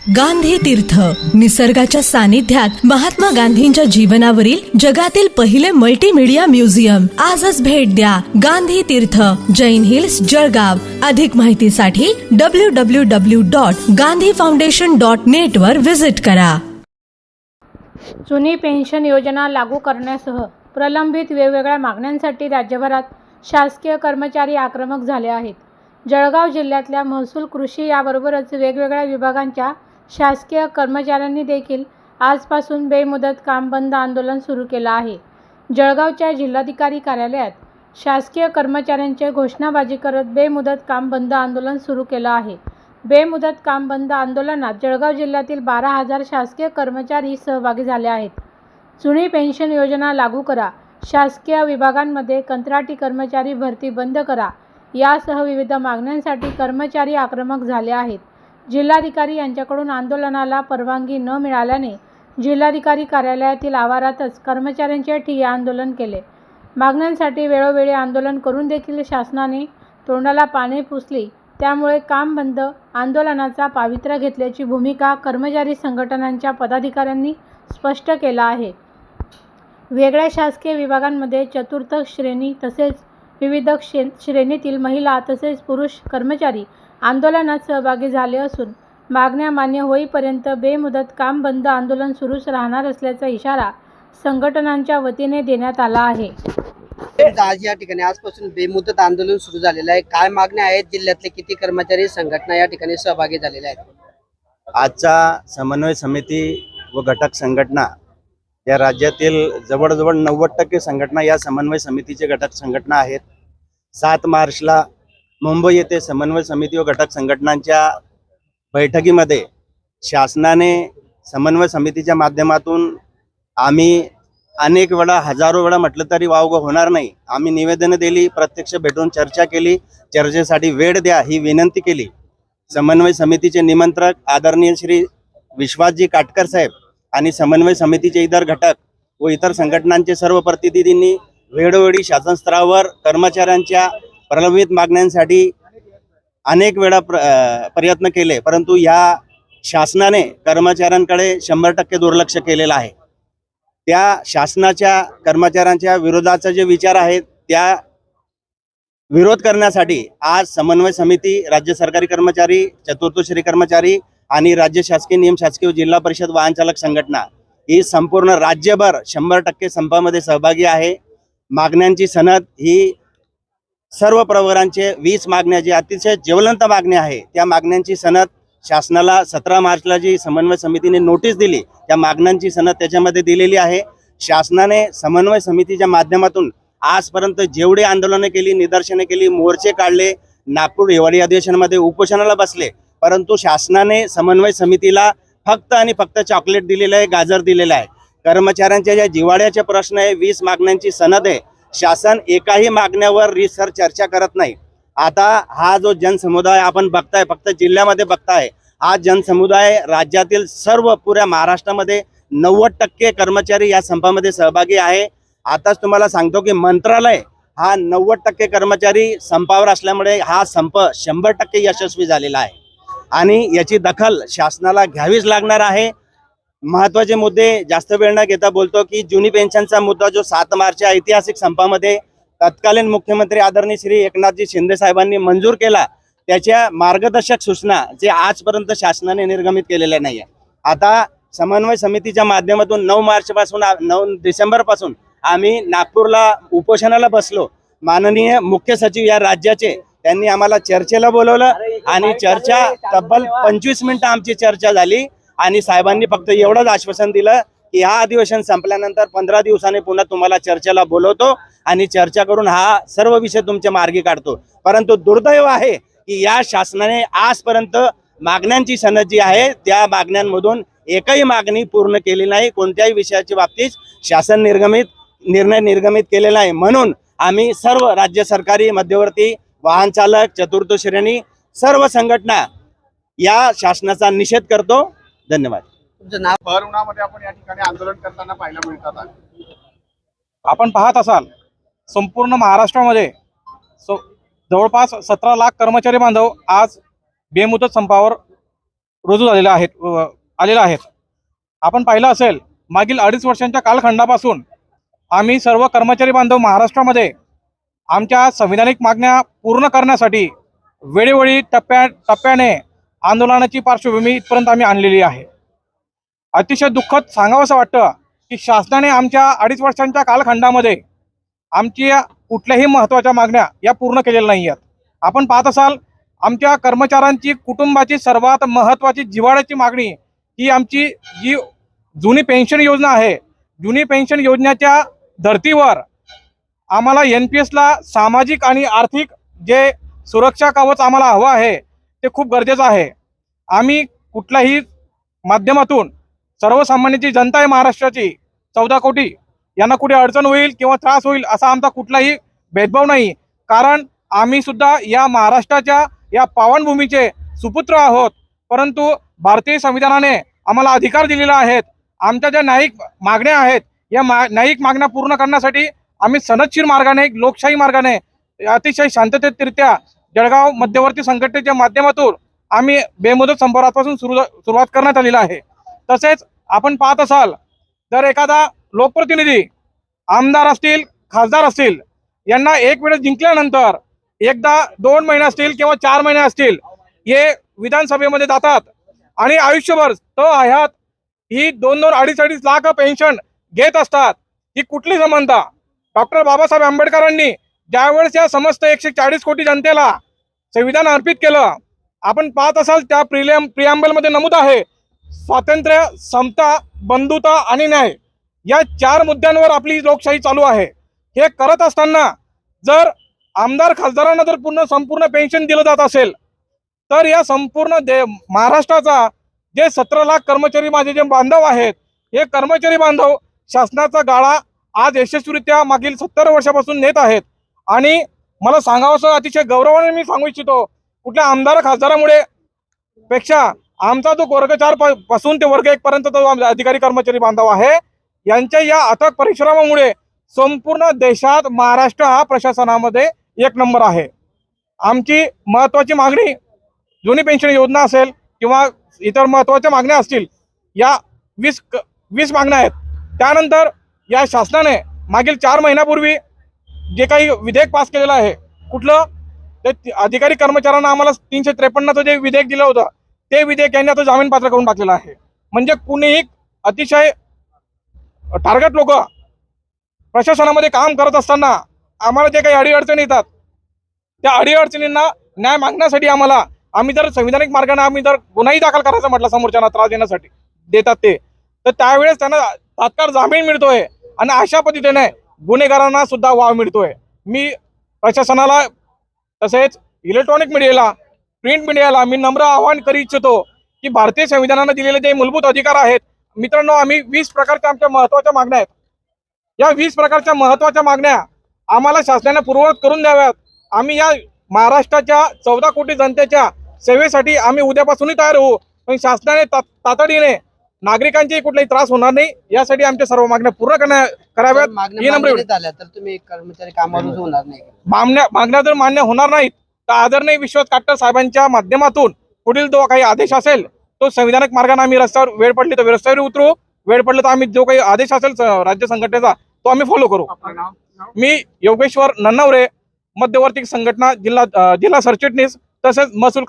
गांधी तीर्थ, निसर्गाच्या सानिध्यात महात्मा गांधींच्या जीवनावरील जगातील पहिले मल्टीमीडिया म्युझियम. आजच भेट द्या. गांधी तीर्थ, जैन हिल्स, जळगाव. अधिक माहितीसाठी www.gandhifoundation.net वर विजिट करा. जुनी पेन्शन योजना लागू करण्यासह प्रलंबित वेगवेगळ्या मागण्यांसाठी राज्यभरात शासकीय कर्मचारी आक्रमक झाले आहेत. जळगाव जिल्ह्यातल्या महसूल, कृषी याबरोबरच वेगवेगळ्या विभागांच्या शासकीय कर्मचाऱ्यांनी देखील आजपासून बेमुदत काम बंद आंदोलन सुरू केलं आहे. जळगावच्या जिल्हाधिकारी कार्यालयात शासकीय कर्मचाऱ्यांचे घोषणाबाजी करत बेमुदत काम बंद आंदोलन सुरू केलं आहे. बेमुदत काम बंद आंदोलनात जळगाव जिल्ह्यातील 12,000 शासकीय कर्मचारी सहभागी झाले आहेत. जुनी पेन्शन योजना लागू करा, शासकीय विभागांमध्ये कंत्राटी कर्मचारी भरती बंद करा यासह विविध मागण्यांसाठी कर्मचारी आक्रमक झाले आहेत. जिल्हाधिकारी यांच्याकडून आंदोलनाला परवानगी न मिळाल्याने जिल्हाधिकारी कार्यालयातील आवारातच कर्मचाऱ्यांचे ठिय्या आंदोलन केले. मागण्यांसाठी वेळोवेळी आंदोलन करून देखील शासनाने तोंडाला पाने पुसली. त्यामुळे काम बंद आंदोलनाचा पावित्र्य घेतल्याची भूमिका कर्मचारी संघटनांच्या पदाधिकाऱ्यांनी स्पष्ट केला आहे. वेगळ्या शासकीय विभागांमध्ये चतुर्थ श्रेणी तसेच विविध श्रेणीतील महिला तसेच पुरुष कर्मचारी आंदोलनात सहभागी झाले असून मागण्या मान्य होईपर्यंत बेमुदत काम बंद आंदोलन सुरूच राहणार असल्याचा इशारा संघटनांच्या वतीने देण्यात आला आहे. आज या ठिकाणी आजपासून बेमुदत आंदोलन सुरू झालेलं आहे. काय मागण्या आहेत? जिल्ह्यातले किती कर्मचारी संघटना या ठिकाणी सहभागी झालेल्या आहेत? आजचा समन्वय समिती व घटक संघटना या राज्यातील जवळजवळ 90% संघटना या समन्वय समितीचे घटक संघटना आहेत. 7 मार्चला मुंबई येथे समन्वय समिती व घटक संघटनांच्या बैठकीमध्ये शासनाने समन्वय समितीच्या माध्यमातून आम्ही अनेक वेळा, हजारो वेळा म्हटलं तरी वावगं होणार नाही, आम्ही निवेदनं दिली, प्रत्यक्ष भेटून चर्चा केली, चर्चेसाठी वेळ द्या ही विनंती केली. समन्वय समितीचे निमंत्रक आदरणीय श्री विश्वासजी काटकर साहेब आणि समन्वय समितीचे इतर घटक व इतर संघटनांचे सर्व प्रतिनिधींनी वेळोवेळी शासनस्तरावर कर्मचाऱ्यांच्या प्रलंबित मागण्यांसाठी अनेक वेळा प्रयत्न केले, परंतु या शासनाने कर्मचाऱ्यांकडे 100% दुर्लक्ष केलेलं आहे. त्या शासनाच्या कर्मचाऱ्यांच्या विरोधाचा जे विचार आहेत त्या विरोध करण्यासाठी आज समन्वय समिती, राज्य सरकारी कर्मचारी, चतुर्थश्रेणी कर्मचारी आणि राज्य शासकीय, नियम शासकीय, जिल्हा परिषद वाहन चालक संघटना ही संपूर्ण राज्यभर 100% संपामध्ये सहभागी आहे. मागण्यांची सनद ही सर्व प्रवर्गांचे 20 मागण्या जी अतिशय ज्वलंत मागण्या आहे त्या मागण्यांची सनद शासनाला 17 मार्चला जी समन्वय समितीने नोटीस दिली त्या मागण्यांची सनद त्याच्यामध्ये दिलेली आहे. शासनाने समन्वय समितीच्या माध्यमातून आजपर्यंत जेवढे आंदोलनं केली, निदर्शने केली, मोर्चे काढले, नागपूर हिवाळी अधिवेशनामध्ये उपोषणाला बसले, परंतु शासनाने समन्वय समितीला फक्त आणि फक्त चॉकलेट दिलेलं आहे, गाजर दिलेलं आहे. कर्मचाऱ्यांच्या ज्या जिव्हाळ्याचे प्रश्न आहे, 20 मागण्यांची सनद आहे, शासन एकाही मागण्यावर रीतसर चर्चा करत नाही. आता हा जो जनसमुदाय आपण बघताय, फक्त जिल्ह्यामध्ये बघताय, हा जनसमुदाय राज्यातील सर्व पुऱ्या महाराष्ट्रामध्ये 90% कर्मचारी या संपामध्ये सहभागी आहे. आताच तुम्हाला सांगतो की मंत्रालय हा 90% कर्मचारी संपावर असल्यामुळे हा संप 100% यशस्वी झालेला आहे आणि याची दखल शासनाला घ्यावीच लागणार आहे. महत्त्वाचे मुद्दे जास्त वेळ न घेता बोलतो की जुनी पेन्शनचा मुद्दा जो 7 मार्चच्या ऐतिहासिक संपामध्ये तत्कालीन मुख्यमंत्री आदरणीय श्री एकनाथजी शिंदे साहेबांनी मंजूर केला, त्याच्या मार्गदर्शक सूचना जे आजपर्यंत शासनाने निर्गमित केलेल्या नाही आहे. आता समन्वय समितीच्या माध्यमातून 9 डिसेंबरपासून आम्ही नागपूरला उपोषणाला बसलो. माननीय मुख्य सचिव या राज्याचे त्यांनी आम्हाला चर्चेला बोलवलं आणि चर्चा तब्बल 25 मिनिटं आमची चर्चा झाली आणि साहेबांनी फक्त एवढंच आश्वासन दिलं की हा अधिवेशन संपल्यानंतर 15 दिवसांनी पुन्हा तुम्हाला चर्चेला बोलवतो आणि चर्चा करून हा सर्व विषय तुमच्या मार्गी काढतो. परंतु दुर्दैव आहे की या शासनाने आजपर्यंत मागण्यांची सनद जी आहे त्या मागण्यांमधून एकही मागणी पूर्ण केली नाही. कोणत्याही विषयाच्या बाबतीत शासन निर्णय निर्गमित केलेला आहे. म्हणून आम्ही सर्व राज्य सरकारी, मध्यवर्ती, वाहन चालक, चतुर्थ श्रेणी सर्व संघटना या शासनाचा निषेध करतो. धन्यवाद. तुमचं नाव? भर-उन्हामध्ये आपण या ठिकाणी आंदोलन करताना पाहायला मिळतात. आपण पाहत असाल संपूर्ण महाराष्ट्रामध्ये जवळपास 17 लाख कर्मचारी बांधव आज बेमुदत संपावर रुजू आलेल्या आहेत. आपण पाहिलं असेल, मागील 2.5 वर्षांच्या कालखंडापासून आम्ही सर्व कर्मचारी बांधव महाराष्ट्रामध्ये आमच्या संविधानिक मागण्या पूर्ण करण्यासाठी वेळोवेळी टप्प्याने आंदोलनाची पार्श्वभूमी इथपर्यंत आम्ही आणलेली आहे. अतिशय दुःखद सांगावंसं वाटतं की शासनाने आमच्या 2.5 वर्षांच्या कालखंडामध्ये आमची कुठल्याही महत्त्वाच्या मागण्या या पूर्ण केलेल्या नाही आहेत. आपण पाहत असाल, आमच्या कर्मचाऱ्यांची कुटुंबाची सर्वात महत्त्वाची जिव्हाळ्याची मागणी ही आमची जी जुनी पेन्शन योजना आहे, जुनी पेन्शन योजनेच्या धर्तीवर आम्हाला NPSला सामाजिक आणि आर्थिक जे सुरक्षा कवच आम्हाला हवं आहे ते खूप गरजेचं आहे. आम्ही कुठल्याही माध्यमातून सर्वसामान्य जी जनता आहे महाराष्ट्राची 14 कोटी यांना कुठे अडचण होईल किंवा त्रास होईल असा आमचा कुठलाही भेदभाव नाही. कारण आम्ही सुद्धा या महाराष्ट्राच्या या पावनभूमीचे सुपुत्र आहोत. परंतु भारतीय संविधानाने आम्हाला अधिकार दिलेला आहेत. आमच्या ज्या न्यायिक मागण्या आहेत या न्यायिक मागण्या पूर्ण करण्यासाठी आम्ही सनदशीर मार्गाने, लोकशाही मार्गाने, अतिशय शांततेतरित्या जळगाव मध्यवर्ती संघटनेच्या माध्यमातून आम्ही बेमुदत संपापासून सुरुवात करण्यात आलेला आहे. तसेच आपण पाहत असाल, जर एखादा लोकप्रतिनिधी, आमदार असतील, खासदार असतील, यांना एक वेळेस जिंकल्यानंतर एकदा 2 महिने असतील किंवा 4 महिने असतील, हे विधानसभेमध्ये जातात आणि आयुष्यभर तो हयात ही 2-2, 2.5 लाख पेन्शन घेत असतात. ही कुठली समानता? डॉक्टर बाबासाहेब आंबेडकरांनी ज्यावेळेस या समस्त 140 कोटी जनतेला संविधान अर्पित केलं, आपण पाहत असाल त्या प्रिॲम्बलमध्ये नमूद आहे, स्वातंत्र्य, समता, बंधुता आणि न्याय या 4 मुद्द्यांवर आपली लोकशाही चालू आहे. हे करत असताना जर आमदार खासदारांना जर संपूर्ण पेन्शन दिलं जात असेल, तर या संपूर्ण महाराष्ट्राचा जे 17 लाख कर्मचारी माझे जे बांधव आहेत, हे कर्मचारी बांधव शासनाचा गाळा आज यशस्वीरित्या मागील 70 वर्षापासून नेत आहेत. आणि मला सांगावंसं अतिशय गौरवाने मी सांगू इच्छितो, कुठल्या आमदार खासदारामुळे पेक्षा आमचा जो वर्ग 4 पासून ते वर्ग 1 पर्यंत जो अधिकारी कर्मचारी बांधव आहे, यांच्या या अथक परिश्रमामुळे संपूर्ण देशात महाराष्ट्र हा प्रशासनामध्ये 1 नंबर आहे. आमची महत्त्वाची मागणी जुनी पेन्शन योजना असेल किंवा इतर महत्त्वाच्या मागण्या असतील, या 20 मागण्या आहेत. त्यानंतर या शासनाने मागील 4 महिन्यापूर्वी जे काही विधेयक पास केलेलं आहे, कुठलं ते अधिकारी कर्मचाऱ्यांना आम्हाला 353चं जे विधेयक दिलं होतं, ते विधेयक यांनी आता जामीन पात्र करून टाकलेलं आहे. म्हणजे कुणीही अतिशय टार्गेट लोक प्रशासनामध्ये काम करत असताना आम्हाला जे काही अडीअडचणी येतात, त्या अडीअडचणींना न्याय मागण्यासाठी आम्ही जर संविधानिक मार्गाने आम्ही जर गुन्हाही दाखल करायचा म्हटलं समोरच्यांना त्रास देण्यासाठी देतात ते, तर त्यावेळेस त्यांना तात्काळ जामीन मिळतोय आणि अशा पद्धतीने गुन्हेगारांना सुद्धा वाव मिळतोय. मी प्रशासनाला तसेच इलेक्ट्रॉनिक मीडियाला, प्रिंट मीडियाला मी नम्र आवाहन करू इच्छितो की भारतीय संविधानाने दिलेले जे मूलभूत अधिकार आहेत, मित्रांनो, आम्ही 20 प्रकारच्या आमच्या महत्त्वाच्या मागण्या आहेत. या 20 प्रकारच्या महत्त्वाच्या मागण्या आम्हाला शासनाने पूर्ववत करून द्याव्यात. आम्ही या महाराष्ट्राच्या 14 कोटी जनतेच्या सेवेसाठी आम्ही उद्यापासूनही तयार होऊ. पण शासनाने तातडीने नागरिकांची कुठलाही त्रास होणार नाही यासाठी आमच्या सर्व मागण्या पूर्ण कराव्यात. ही नम्र मागण्या झाल्या तर तुम्ही कर्मचारी कामावर होणार नाही. मागण्या जर मान्य होणार नाहीत तर आदरणीय विश्वास काटकर साहेबांच्या माध्यमातून पुढील जो काही आदेश असेल तो संविधानिक मार्गाने आम्ही रस्त्यावर, वेळ पडली तर रस्त्यावर उतरू, वेळ पडलं तर आम्ही जो काही आदेश असेल राज्य संघटनेचा तो आम्ही फॉलो करू. मी योगेश्वर नन्नावरे, मध्यवर्ती संघटना जिल्हा सरचिटणीस तसेच महसूल